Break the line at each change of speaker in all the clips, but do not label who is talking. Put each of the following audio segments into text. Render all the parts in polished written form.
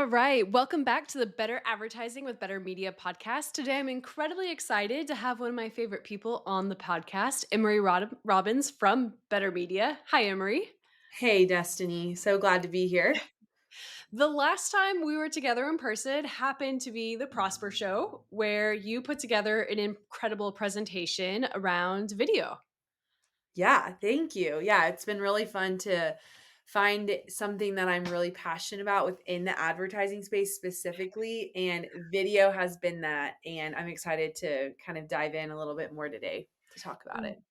All right. Welcome back to the Better Advertising with Better Media podcast. Today, I'm incredibly excited to have one of my favorite people on the podcast, Emery Robbins from Better Media. Hi, Emery.
Hey, Destiny. So glad to be here.
The last time we were together in person happened to be the Prosper Show, where you put together an incredible presentation around video.
Yeah, thank you. Yeah, it's been really fun to find something that I'm really passionate about within the advertising space specifically, and video has been that. And I'm excited to kind of dive in a little bit more today to talk about it.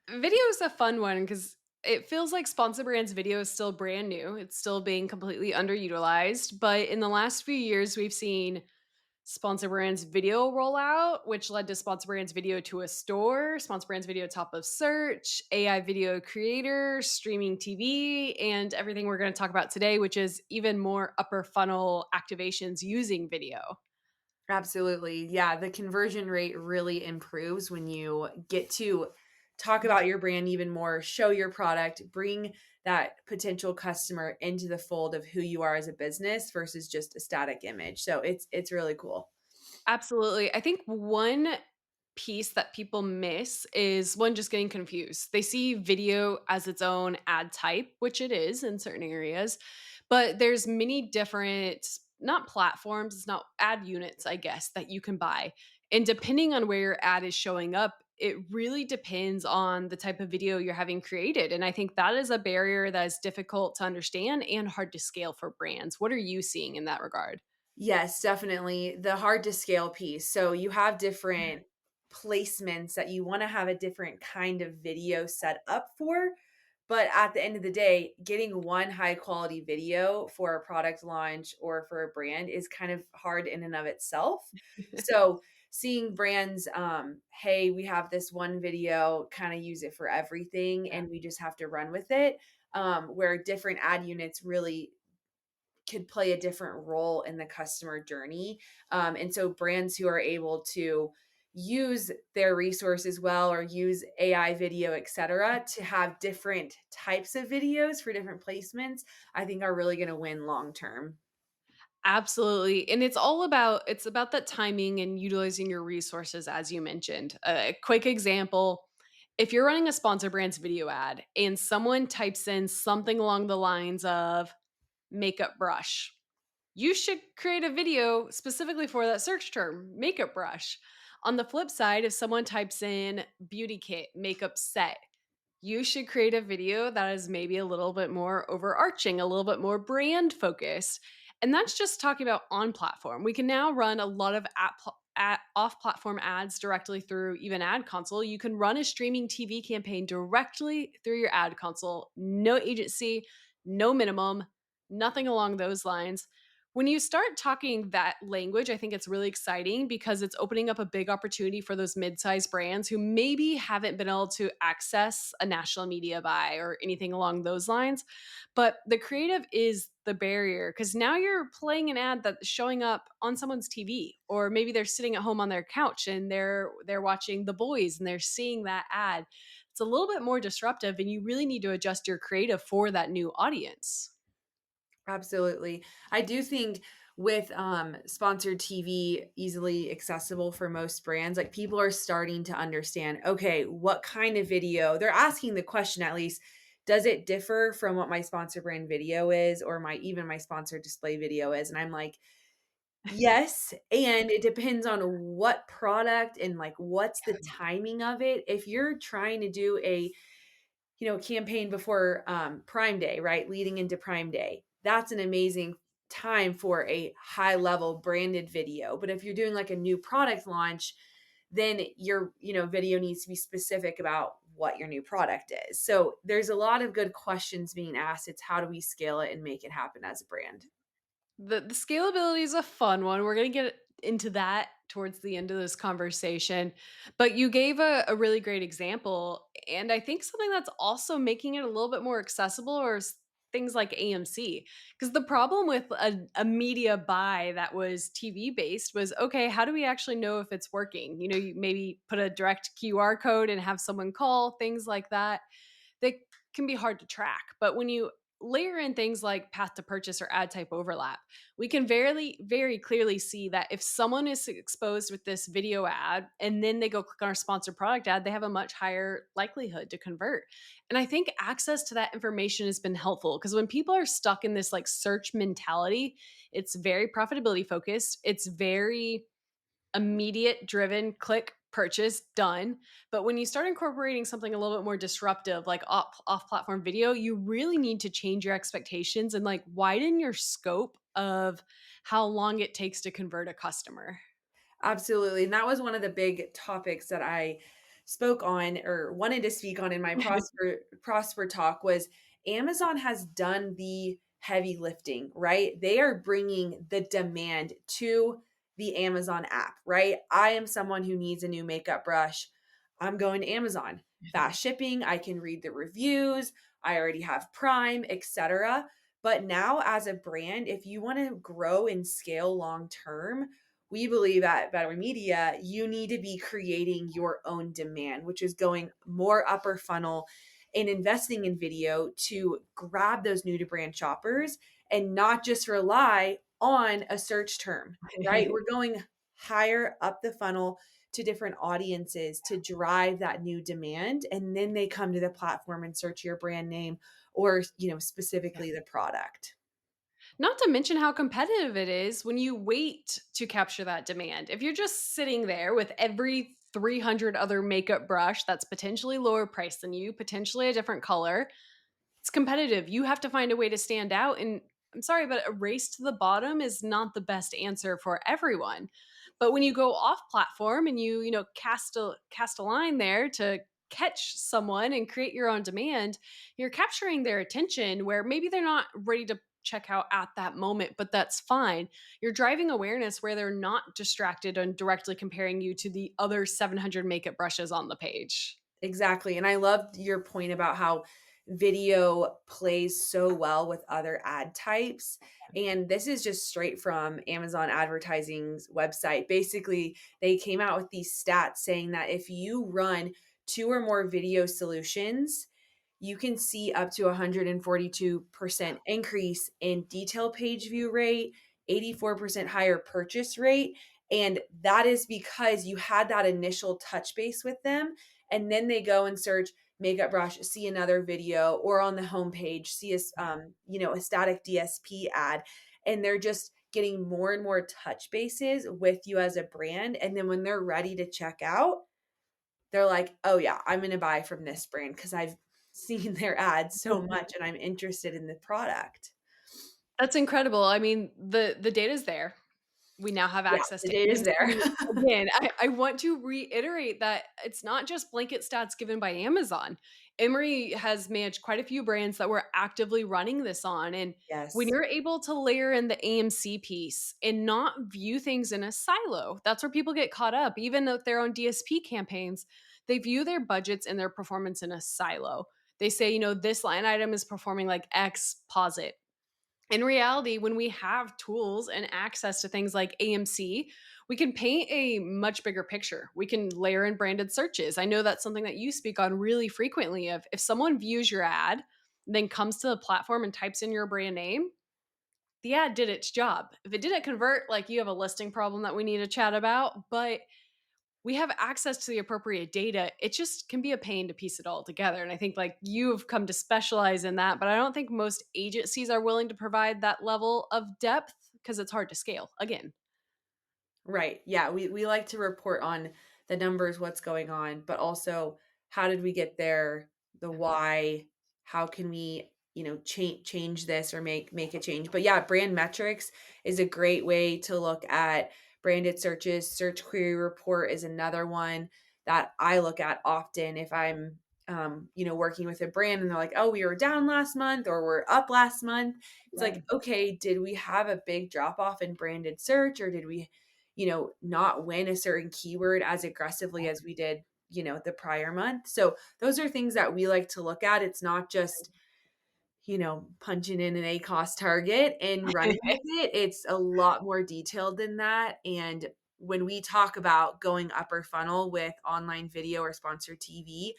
Video is a fun one because it feels like Sponsor Brands video is still brand new. It's still being completely underutilized. But in the last few years, we've seen Sponsor Brands Video rollout, which led to Sponsor Brands Video to a store, Sponsor Brands Video top of search, AI video creator, streaming TV, and everything we're going to talk about today, which is even more upper funnel activations using video.
Absolutely. Yeah, the conversion rate really improves when you get to talk about your brand even more, show your product, bring that potential customer into the fold of who you are as a business versus just a static image. So it's really cool.
Absolutely. I think one piece that people miss is one just getting confused. They see video as its own ad type, which it is in certain areas, but there's many different not platforms, it's not ad units, I guess, that you can buy. And depending on where your ad is showing up, it really depends on the type of video you're having created. And I think that is a barrier that is difficult to understand and hard to scale for brands. What are you seeing in that regard?
Yes, definitely. The hard to scale piece. So you have different placements that you want to have a different kind of video set up for. But at the end of the day, getting one high quality video for a product launch or for a brand is kind of hard in and of itself. So seeing brands, hey, we have this one video, kind of use it for everything,
Yeah.
and we just have to run with it. Where different ad units really could play a different role in the customer journey. And so brands who are able to use their resources well or use AI video, et cetera, to have different types of videos for different placements, I think are really going to win long term.
Absolutely. And it's about that timing and utilizing your resources as you mentioned. A quick example, if you're running a sponsor brands video ad and someone types in something along the lines of makeup brush, you should create a video specifically for that search term, makeup brush. On the flip side, if someone types in beauty kit, makeup set, you should create a video that is maybe a little bit more overarching, a little bit more brand focused. And that's just talking about on platform. We can now run a lot of off platform ads directly through even ad console. You can run a streaming TV campaign directly through your ad console, no agency, no minimum, nothing along those lines. When you start talking that language, I think it's really exciting because it's opening up a big opportunity for those mid-sized brands who maybe haven't been able to access a national media buy or anything along those lines. But the creative is the barrier because now you're playing an ad that's showing up on someone's TV, or maybe they're sitting at home on their couch and they're watching The Boys and they're seeing that ad. It's a little bit more disruptive, and you really need to adjust your creative for that new audience.
Absolutely. I do think with sponsored TV easily accessible for most brands, like people are starting to understand, okay, what kind of video? They're asking the question at least, does it differ from what my sponsor brand video is or my sponsored display video is? And I'm like, yes, and it depends on what product and like what's the timing of it. If you're trying to do a campaign before, Prime Day, right? Leading into Prime Day. That's an amazing time for a high level branded video. But if you're doing like a new product launch, then your, video needs to be specific about what your new product is. So there's a lot of good questions being asked. It's how do we scale it and make it happen as a brand?
The scalability is a fun one. We're going to get into that towards the end of this conversation. But you gave a really great example. And I think something that's also making it a little bit more accessible or things like AMC. Because the problem with a media buy that was TV based was okay, how do we actually know if it's working? You maybe put a direct QR code and have someone call, things like that. They can be hard to track. But when you layer in things like path to purchase or ad type overlap, we can very clearly see that if someone is exposed with this video ad and then they go click on our sponsored product ad, they have a much higher likelihood to convert. And I think access to that information has been helpful because when people are stuck in this like search mentality, it's very profitability focused. It's very immediate driven, click, purchase, done. But when you start incorporating something a little bit more disruptive, like off platform video, you really need to change your expectations and like widen your scope of how long it takes to convert a customer.
Absolutely, and that was one of the big topics that I spoke on or wanted to speak on in my prosper talk was Amazon has done the heavy lifting, right? They are bringing the demand to the Amazon app, right? I am someone who needs a new makeup brush. I'm going to Amazon. Fast shipping, I can read the reviews, I already have Prime, etc. But now as a brand, if you want to grow and scale long term, we believe at Better Media, you need to be creating your own demand, which is going more upper funnel and investing in video to grab those new to brand shoppers and not just rely on a search term, right? We're going higher up the funnel to different audiences to drive that new demand. And then they come to the platform and search your brand name or, specifically the product.
Not to mention how competitive it is when you wait to capture that demand. If you're just sitting there with every 300 other makeup brush that's potentially lower priced than you, potentially a different color, it's competitive. You have to find a way to stand out. And I'm sorry, but a race to the bottom is not the best answer for everyone. But when you go off platform and you cast a line there to catch someone and create your own demand, you're capturing their attention where maybe they're not ready to check out at that moment, but that's fine. You're driving awareness where they're not distracted and directly comparing you to the other 700 makeup brushes on the page.
Exactly, and I loved your point about how video plays so well with other ad types, and this is just straight from Amazon Advertising's website. Basically, they came out with these stats saying that if you run 2 or more video solutions, you can see up to 142% increase in detail page view rate, 84% higher purchase rate, and that is because you had that initial touch base with them, and then they go and search makeup brush, see another video, or on the homepage, see a static DSP ad, and they're just getting more and more touch bases with you as a brand. And then when they're ready to check out, they're like, "Oh yeah, I'm gonna buy from this brand because I've seen their ads so much and I'm interested in the product."
That's incredible. I mean, the data's there. We now have
Yeah,
access
the
to
data's there.
AMC. Again, I want to reiterate that it's not just blanket stats given by Amazon. Emory has managed quite a few brands that we're actively running this on. And when
Yes.
you're able to layer in the AMC piece and not view things in a silo, that's where people get caught up. Even with their own DSP campaigns, they view their budgets and their performance in a silo. They say, this line item is performing like X, pause it. In reality, when we have tools and access to things like AMC, we can paint a much bigger picture. We can layer in branded searches. I know that's something that you speak on really frequently of if someone views your ad, then comes to the platform and types in your brand name, the ad did its job. If it didn't convert, like you have a listing problem that we need to chat about, but we have access to the appropriate data. It just can be a pain to piece it all together. And I think like you've come to specialize in that, but I don't think most agencies are willing to provide that level of depth because it's hard to scale. Again,
Right. Yeah, we like to report on the numbers, what's going on, but also how did we get there, the why, how can we, change this or make a change. But yeah, brand metrics is a great way to look at branded searches. Search query report is another one that I look at often if I'm working with a brand and they're like, "Oh, we were down last month or we're up last month." It's
right.
like, "Okay, did we have a big drop off in branded search or did we not win a certain keyword as aggressively as we did, the prior month?" So those are things that we like to look at. It's not just, punching in an ACOS target and running with it. It's a lot more detailed than that. And when we talk about going upper funnel with online video or sponsored TV,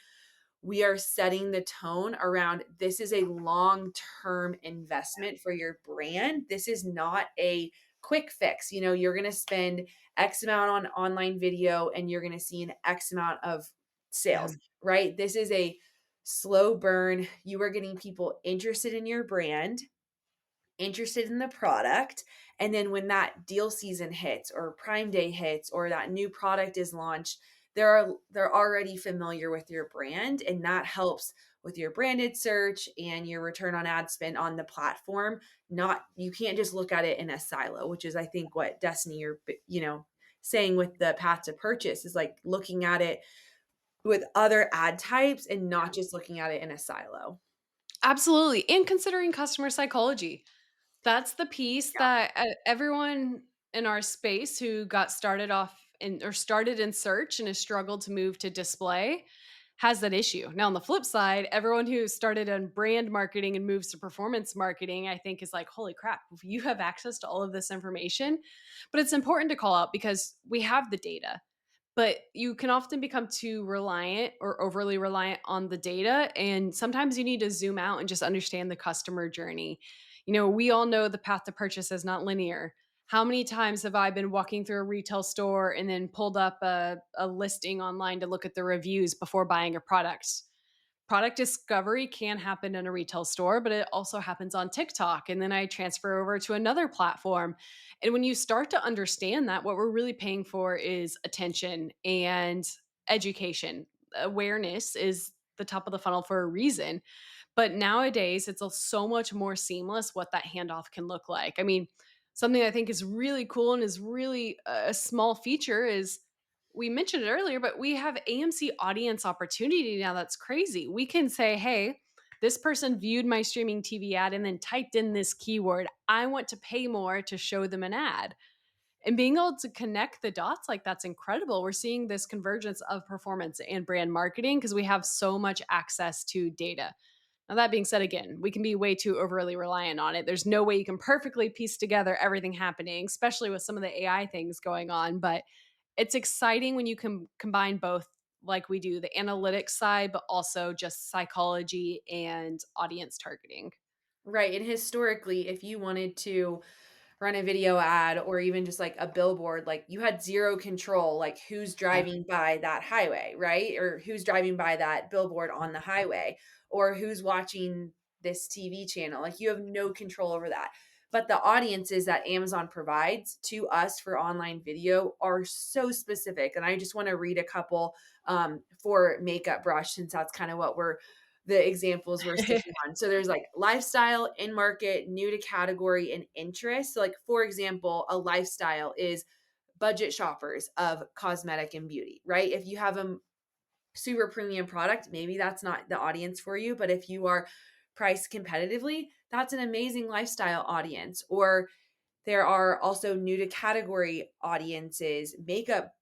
we are setting the tone around this is a long-term investment for your brand. This is not a quick fix. You know, you're going to spend X amount on online video and you're going to see an X amount of
Yeah.
sales, right? This is a slow burn. You are getting people interested in your brand, interested in the product, and then when that deal season hits or Prime Day hits or that new product is launched, they're already familiar with your brand, and that helps with your branded search and your return on ad spend on the platform. Not You can't just look at it in a silo, which is I think what Destiny you're saying with the path to purchase is like looking at it with other ad types and not just looking at it in a silo.
Absolutely, and considering customer psychology. That's the piece
Yeah.
that everyone in our space who got started off in or started in search and has struggled to move to display has that issue. Now, on the flip side, everyone who started in brand marketing and moves to performance marketing, I think, is like, holy crap, you have access to all of this information. But it's important to call out because we have the data. But you can often become too reliant or overly reliant on the data, and sometimes you need to zoom out and just understand the customer journey. You know, we all know the path to purchase is not linear. How many times have I been walking through a retail store and then pulled up a listing online to look at the reviews before buying a product? Product discovery can happen in a retail store, but it also happens on TikTok. And then I transfer over to another platform. And when you start to understand that, what we're really paying for is attention and education. Awareness is the top of the funnel for a reason. But nowadays, it's so much more seamless what that handoff can look like. I mean, something I think is really cool and is really a small feature is we mentioned it earlier, but we have AMC audience opportunity now. That's crazy. We can say, hey, this person viewed my streaming TV ad and then typed in this keyword. I want to pay more to show them an ad. And being able to connect the dots like that's incredible. We're seeing this convergence of performance and brand marketing because we have so much access to data. Now, that being said, again, we can be way too overly reliant on it. There's no way you can perfectly piece together everything happening, especially with some of the AI things going on. But it's exciting when you can combine both, like we do the analytics side, but also just psychology and audience targeting.
Right. And historically, if you wanted to run a video ad or even just like a billboard, like you had zero control, like who's
Yeah.
driving by that highway, right? Or who's driving by that billboard on the highway, or who's watching this TV channel. Like you have no control over that. But the audiences that Amazon provides to us for online video are so specific. And I just want to read a couple for Makeup Brush, since that's kind of what the examples we're sticking on. So there's like lifestyle, in market, new to category, and interest. So like for example, a lifestyle is budget shoppers of cosmetic and beauty, right? If you have a super premium product, maybe that's not the audience for you, but if you are priced competitively, that's an amazing lifestyle audience. Or there are also new to category audiences, makeup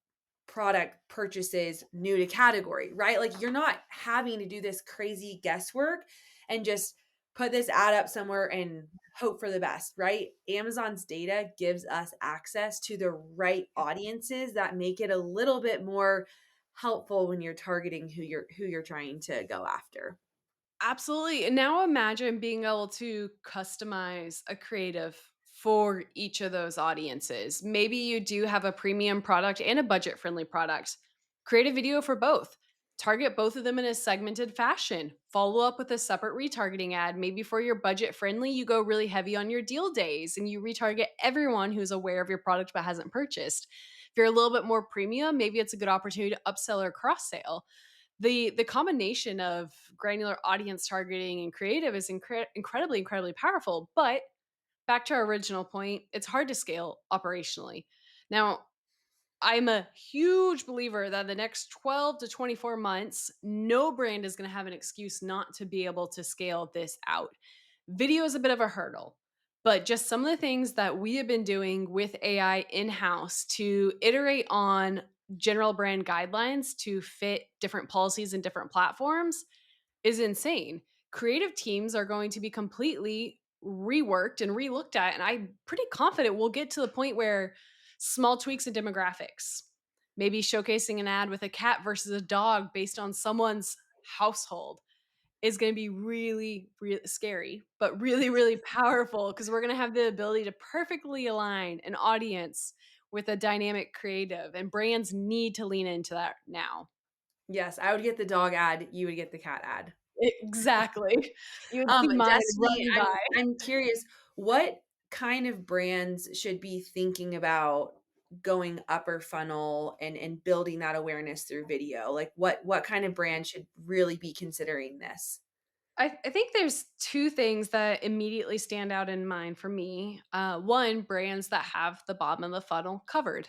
product purchases new to category, right? Like you're not having to do this crazy guesswork and just put this ad up somewhere and hope for the best, right? Amazon's data gives us access to the right audiences that make it a little bit more helpful when you're targeting who you're trying to go after.
Absolutely. And now imagine being able to customize a creative for each of those audiences. Maybe you do have a premium product and a budget friendly product. Create a video for both. Target both of them in a segmented fashion. Follow up with a separate retargeting ad. Maybe for your budget friendly, you go really heavy on your deal days and you retarget everyone who's aware of your product but hasn't purchased. If you're a little bit more premium, maybe it's a good opportunity to upsell or cross sale. The combination of granular audience targeting and creative is incredibly powerful. But back to our original point, it's hard to scale operationally. Now, I'm a huge believer that the next 12 to 24 months, no brand is going to have an excuse not to be able to scale this out. Video is a bit of a hurdle, but just some of the things that we have been doing with AI in house to iterate on general brand guidelines to fit different policies and different platforms is insane. Creative teams are going to be completely reworked and relooked at. And I'm pretty confident we'll get to the point where small tweaks in demographics, maybe showcasing an ad with a cat versus a dog based on someone's household is going to be really, really scary, but really, really powerful because we're going to have the ability to perfectly align an audience with a dynamic creative, and brands need to lean into that now.
Yes, I would get the dog ad, you would get the cat ad.
Exactly. You would see mine
Destiny,
running
I'm
by.
I'm curious, what kind of brands should be thinking about going upper funnel and building that awareness through video? Like, what kind of brand should really be considering this?
I think there's two things that immediately stand out in mind for me. One, brands that have the bottom of the funnel covered.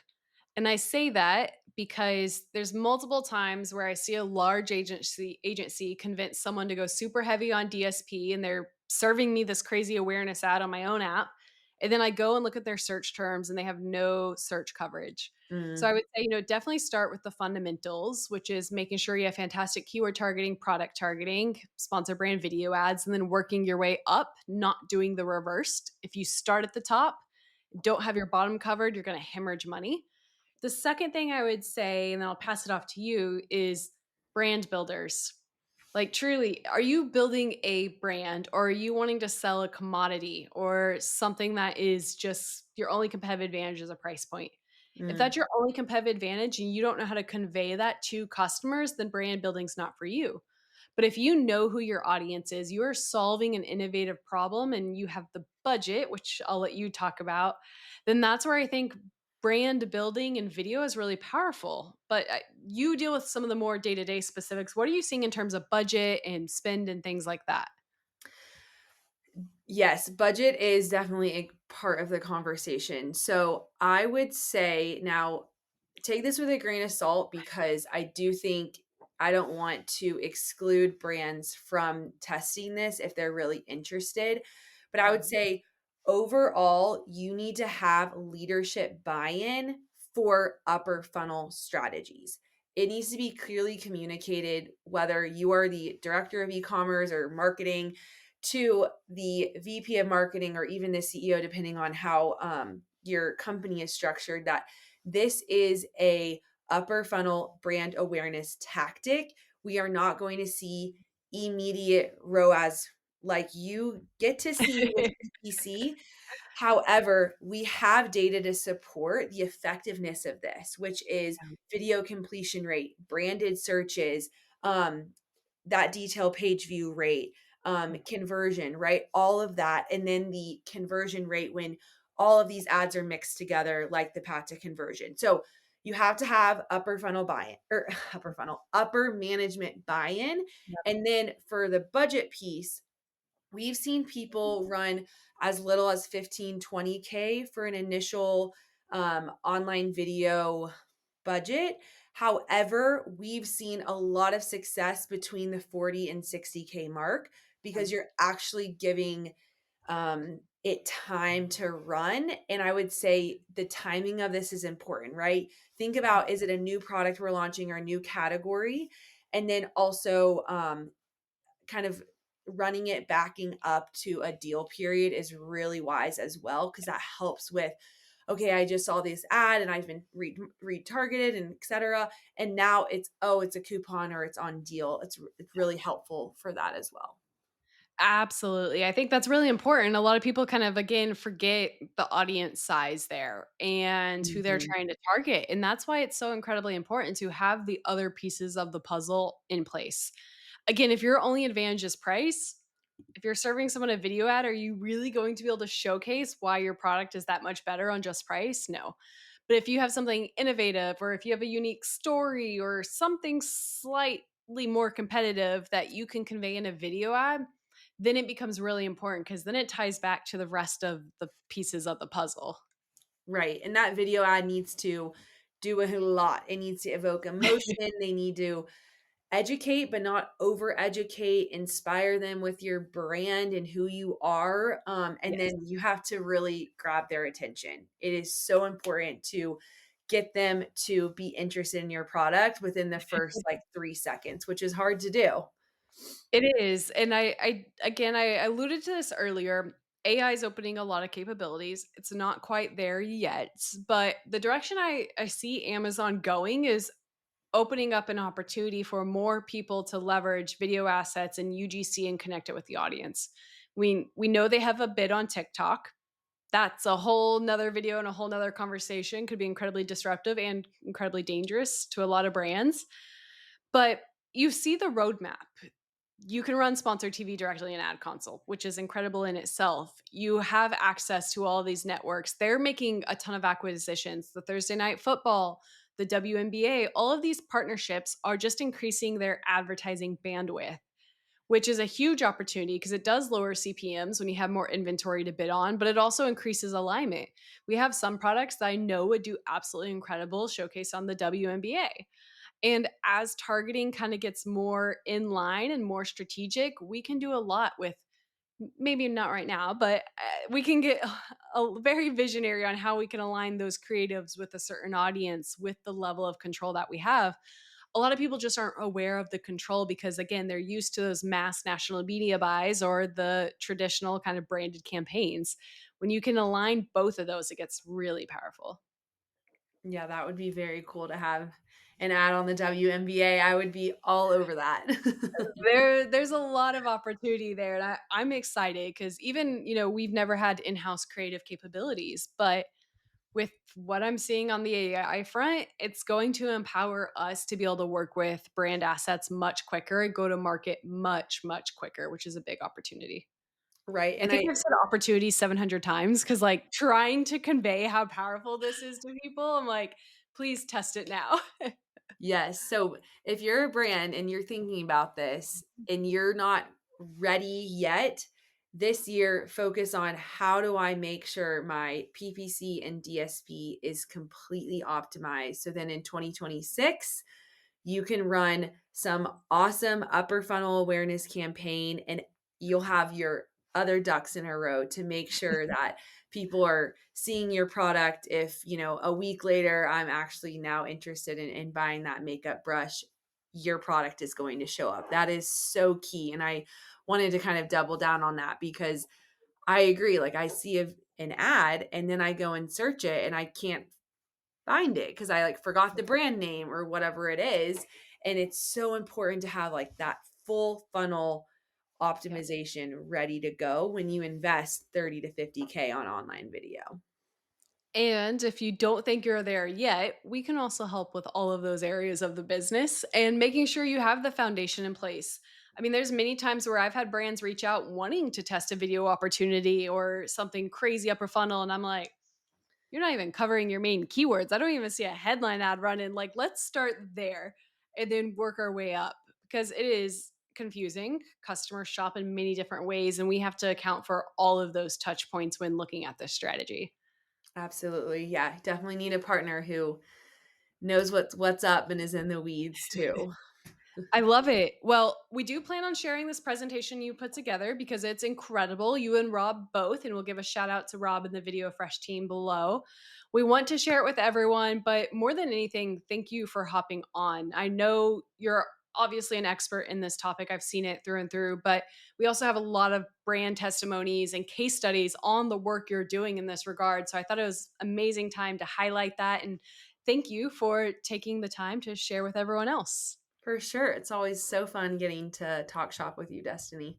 And I say that because there's multiple times where I see a large agency convince someone to go super heavy on DSP, and they're serving me this crazy awareness ad on my own app. And then I go and look at their search terms and they have no search coverage. So I
Mm,
would say, definitely start with the fundamentals, which is making sure you have fantastic keyword targeting, product targeting, sponsor brand video ads, and then working your way up, not doing the reversed. If you start at the top, don't have your bottom covered, you're going to hemorrhage money. The second thing I would say, and then I'll pass it off to you, is brand builders. Like, truly, are you building a brand, or are you wanting to sell a commodity or something that is just your only competitive advantage is a price point? If
mm.
that's your only competitive advantage and you don't know how to convey that to customers, then brand building's not for you. But if you know who your audience is, you are solving an innovative problem and you have the budget, which I'll let you talk about, then that's where I think brand building and video is really powerful. But you deal with some of the more day to day specifics. What are you seeing in terms of budget and spend and things like that?
Yes, budget is definitely a part of the conversation. So I would say now take this with a grain of salt because I do think I don't want to exclude brands from testing this if they're really interested. But I would
Mhm.
say overall, you need to have leadership buy in for upper funnel strategies. It needs to be clearly communicated whether you are the director of e commerce or marketing to the VP of marketing or even the CEO, depending on how your company is structured, that this is a upper funnel brand awareness tactic. We are not going to see immediate ROAS like you get to see with PPC. However, we have data to support the effectiveness of this, which is video completion rate, branded searches, um, that detail page view rate, conversion, right? All of that. And then the conversion rate when all of these ads are mixed together, like the path to conversion. So you have to have upper funnel buy in or upper funnel, upper management buy in. And then for the budget piece, we've seen people run as little as 15, 20K for an initial online video budget. However, we've seen a lot of success between the 40 and 60K mark because you're actually giving it time to run. And I would say the timing of this is important, right? Think about, is it a new product we're launching or a new category? And then also, kind of running it backing up to a deal period is really wise as well because that helps with, okay, I just saw this ad and I've been retargeted and etc. And now it's, oh, it's a coupon or it's on deal. It's really helpful for that as well.
Absolutely. I think that's really important. A lot of people kind of, again, forget the audience size there and who they're
Mhm.
trying to target. And that's why it's so incredibly important to have the other pieces of the puzzle in place. Again, if your only advantage is price, if you're serving someone a video ad, are you really going to be able to showcase why your product is that much better on just price? No. But if you have something innovative, or if you have a unique story or something slightly more competitive that you can convey in a video ad, then it becomes really important because then it ties back to the rest of the pieces of the puzzle.
Right. And that video ad needs to do a lot. It needs to evoke emotion. They need to educate, but not over educate, inspire them with your brand and who you are. And
Yes.
then you have to really grab their attention. It is so important to get them to be interested in your product within the first like 3 seconds, which is hard to do.
It is, and I alluded to this earlier. AI is opening a lot of capabilities. It's not quite there yet, but the direction I see Amazon going is opening up an opportunity for more people to leverage video assets and UGC and connect it with the audience. We know they have a bid on TikTok. That's a whole nother video and a whole nother conversation. Could be incredibly disruptive and incredibly dangerous to a lot of brands. But you see the roadmap. You can run sponsored TV directly in Ad Console, which is incredible in itself. You have access to all these networks. They're making a ton of acquisitions. The Thursday Night Football, the WNBA, all of these partnerships are just increasing their advertising bandwidth, which is a huge opportunity because it does lower CPMs when you have more inventory to bid on, but it also increases alignment. We have some products that I know would do absolutely incredible showcase on the WNBA. And as targeting kind of gets more in line and more strategic, we can do a lot with maybe not right now, but we can get very visionary on how we can align those creatives with a certain audience with the level of control that we have. A lot of people just aren't aware of the control because, again, they're used to those mass national media buys or the traditional kind of branded campaigns. When you can align both of those, it gets really powerful.
Yeah, that would be very cool to have an ad on the WNBA. I would be all over that.
There's a lot of opportunity there, and I'm excited because even, we've never had in-house creative capabilities, but with what I'm seeing on the AI front, it's going to empower us to be able to work with brand assets much quicker and go to market much, much quicker, which is a big opportunity.
Right,
I
and
think
I
I've said opportunity 700 times because, like, trying to convey how powerful this is to people, I'm like, "Please test it now."
yes, so if you're a brand and you're thinking about this and you're not ready yet, this year focus on how do I make sure my PPC and DSP is completely optimized. So then in 2026, you can run some awesome upper funnel awareness campaign and you'll have your other ducks in a row to make sure that people are seeing your product. If, a week later, I'm actually now interested in buying that makeup brush, your product is going to show up. That is so key. And I wanted to kind of double down on that because I agree. Like I see an ad and then I go and search it and I can't find it because I like forgot the brand name or whatever it is. And it's so important to have like that full funnel
Yeah.
optimization ready to go when you invest 30 to 50K on online video.
And if you don't think you're there yet, we can also help with all of those areas of the business and making sure you have the foundation in place. I mean, there's many times where I've had brands reach out wanting to test a video opportunity or something crazy upper funnel. And I'm like, you're not even covering your main keywords. I don't even see a headline ad running. Like, let's start there and then work our way up because it is confusing. Customers shop in many different ways, and we have to account for all of those touch points when looking at this strategy.
Absolutely. Yeah, definitely need a partner who knows what's up and is in the weeds too.
I love it. Well, we do plan on sharing this presentation you put together because it's incredible. You and Rob both, and we'll give a shout out to Rob and the Video Fresh team below. We want to share it with everyone, but more than anything, thank you for hopping on. I know you're obviously an expert in this topic. I've seen it through and through, but we also have a lot of brand testimonies and case studies on the work you're doing in this regard. So I thought it was amazing time to highlight that, and thank you for taking the time to share with everyone else.
For sure. It's always so fun getting to talk shop with you, Destiny.